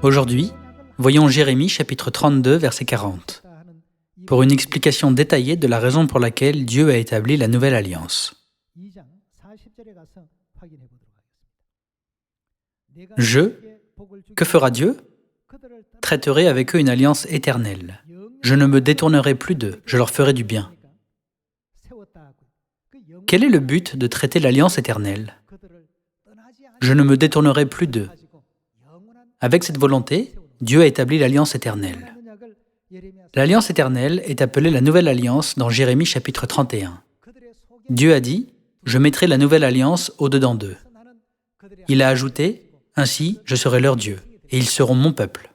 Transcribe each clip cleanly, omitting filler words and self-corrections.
Aujourd'hui, voyons Jérémie chapitre 32, verset 40, pour une explication détaillée de la raison pour laquelle Dieu a établi la nouvelle alliance. Que fera Dieu? Traiterai avec eux une alliance éternelle. Je ne me détournerai plus d'eux, je leur ferai du bien. Quel est le but de traiter l'alliance éternelle? Je ne me détournerai plus d'eux. Avec cette volonté, Dieu a établi l'alliance éternelle. L'alliance éternelle est appelée la nouvelle alliance dans Jérémie chapitre 31. Dieu a dit, « Je mettrai la nouvelle alliance au-dedans d'eux. » Il a ajouté, « Ainsi, je serai leur Dieu, et ils seront mon peuple. »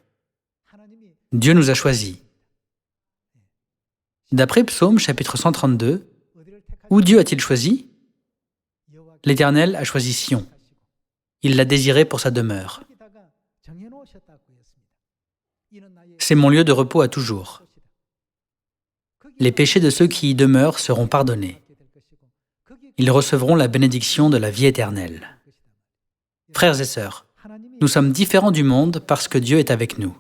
Dieu nous a choisis. D'après Psaume chapitre 132, où Dieu a-t-il choisi? L'Éternel a choisi Sion. Il l'a désiré pour sa demeure. C'est mon lieu de repos à toujours. Les péchés de ceux qui y demeurent seront pardonnés. Ils recevront la bénédiction de la vie éternelle. Frères et sœurs, nous sommes différents du monde parce que Dieu est avec nous.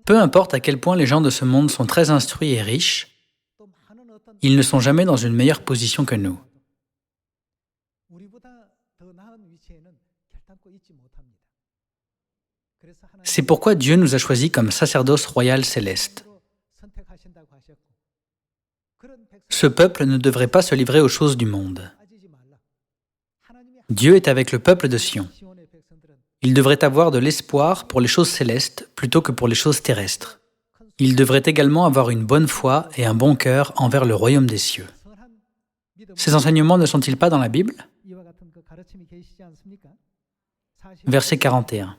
Peu importe à quel point les gens de ce monde sont très instruits et riches, ils ne sont jamais dans une meilleure position que nous. C'est pourquoi Dieu nous a choisis comme sacerdoce royal céleste. Ce peuple ne devrait pas se livrer aux choses du monde. Dieu est avec le peuple de Sion. Il devrait avoir de l'espoir pour les choses célestes plutôt que pour les choses terrestres. Il devrait également avoir une bonne foi et un bon cœur envers le royaume des cieux. Ces enseignements ne sont-ils pas dans la Bible? Verset 41.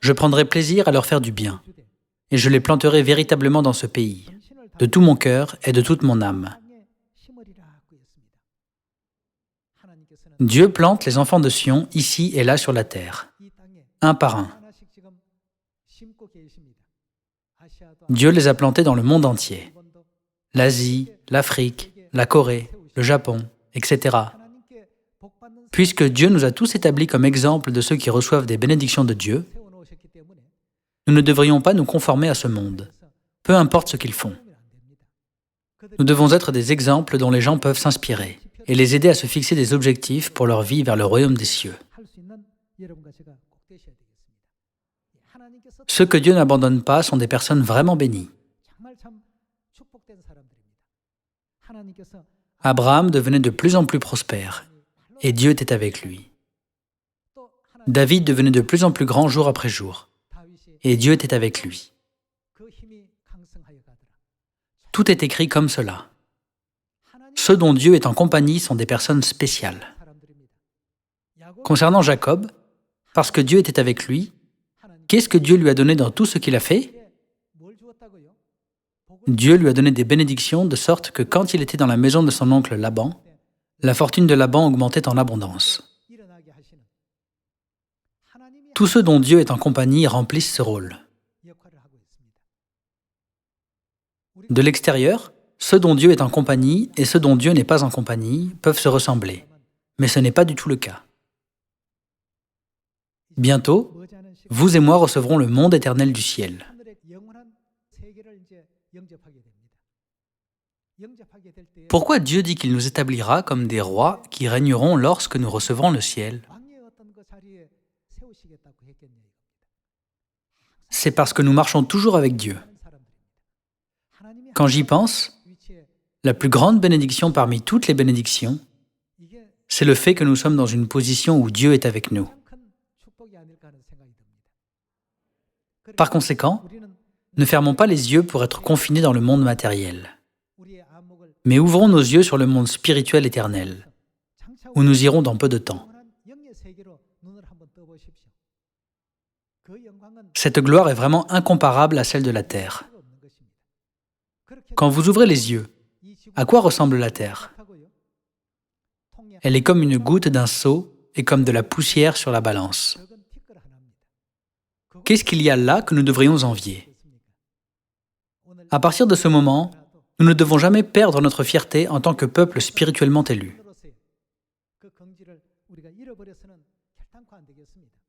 Je prendrai plaisir à leur faire du bien, et je les planterai véritablement dans ce pays, de tout mon cœur et de toute mon âme. Dieu plante les enfants de Sion ici et là sur la terre, un par un. Dieu les a plantés dans le monde entier, l'Asie, l'Afrique, la Corée, le Japon, etc. Puisque Dieu nous a tous établis comme exemple de ceux qui reçoivent des bénédictions de Dieu, nous ne devrions pas nous conformer à ce monde, peu importe ce qu'ils font. Nous devons être des exemples dont les gens peuvent s'inspirer et les aider à se fixer des objectifs pour leur vie vers le royaume des cieux. Ceux que Dieu n'abandonne pas sont des personnes vraiment bénies. Abraham devenait de plus en plus prospère, et Dieu était avec lui. David devenait de plus en plus grand jour après jour, et Dieu était avec lui. Tout est écrit comme cela. Ceux dont Dieu est en compagnie sont des personnes spéciales. Concernant Jacob, parce que Dieu était avec lui, qu'est-ce que Dieu lui a donné dans tout ce qu'il a fait? Dieu lui a donné des bénédictions de sorte que quand il était dans la maison de son oncle Laban, la fortune de Laban augmentait en abondance. Tous ceux dont Dieu est en compagnie remplissent ce rôle. De l'extérieur, ceux dont Dieu est en compagnie et ceux dont Dieu n'est pas en compagnie peuvent se ressembler, mais ce n'est pas du tout le cas. Bientôt, vous et moi recevrons le monde éternel du ciel. Pourquoi Dieu dit qu'il nous établira comme des rois qui régneront lorsque nous recevrons le ciel? C'est parce que nous marchons toujours avec Dieu. Quand j'y pense, la plus grande bénédiction parmi toutes les bénédictions, c'est le fait que nous sommes dans une position où Dieu est avec nous. Par conséquent, ne fermons pas les yeux pour être confinés dans le monde matériel, mais ouvrons nos yeux sur le monde spirituel éternel, où nous irons dans peu de temps. Cette gloire est vraiment incomparable à celle de la terre. Quand vous ouvrez les yeux, à quoi ressemble la terre? Elle est comme une goutte d'un seau et comme de la poussière sur la balance. Qu'est-ce qu'il y a là que nous devrions envier? À partir de ce moment, nous ne devons jamais perdre notre fierté en tant que peuple spirituellement élu. 그 긍지를 우리가 잃어버려서는 결단코 안 되겠습니다.